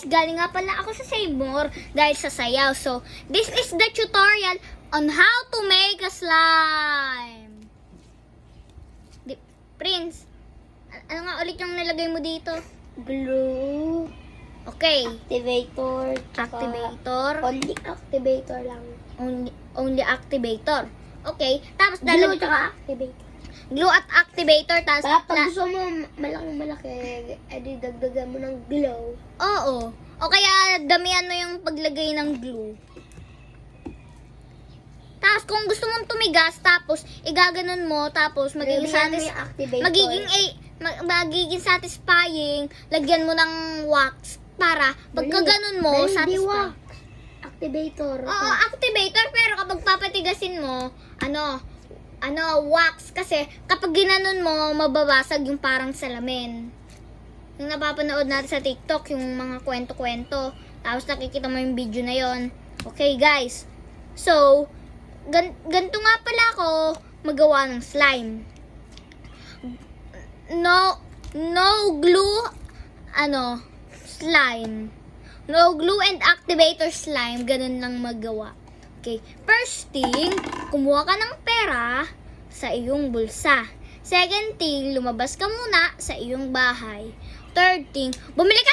galing nga pala ako sa Save More dahil sa sayaw. So, this is the tutorial on how to make a slime. Prince, ano nga ulit yung nilagay mo dito? Glue. Okay. Activator. tsaka Activator. Only activator lang. Only activator. Okay. Tapos Glue tsaka activator. glue at activator. Tapos Pag gusto mo malaki, edi dagdagan mo ng glue. oo. O kaya damihan mo yung paglagay ng glue. Tapos kung gusto mong tumigas, tapos igaganon mo, tapos magiging Damihan mo yung activator. magiging satisfying, lagyan mo ng wax para pagka ganun mo, Hindi satisfying. wax. Activator. Oo, activator, pero kapag papatigasin mo, wax. Kasi kapag ginanon mo, mababasag yung parang salamin. Yung napapanood natin sa TikTok, yung mga kwento-kwento. Tapos nakikita mo yung video na yon. Okay, guys. So, ganito nga pala ako magawa ng slime. No glue, slime. No glue and activator slime, ganun lang magawa. Okay, first thing, kumuha ka ng pera sa iyong bulsa. Second thing, lumabas ka muna sa iyong bahay. Third thing, bumili ka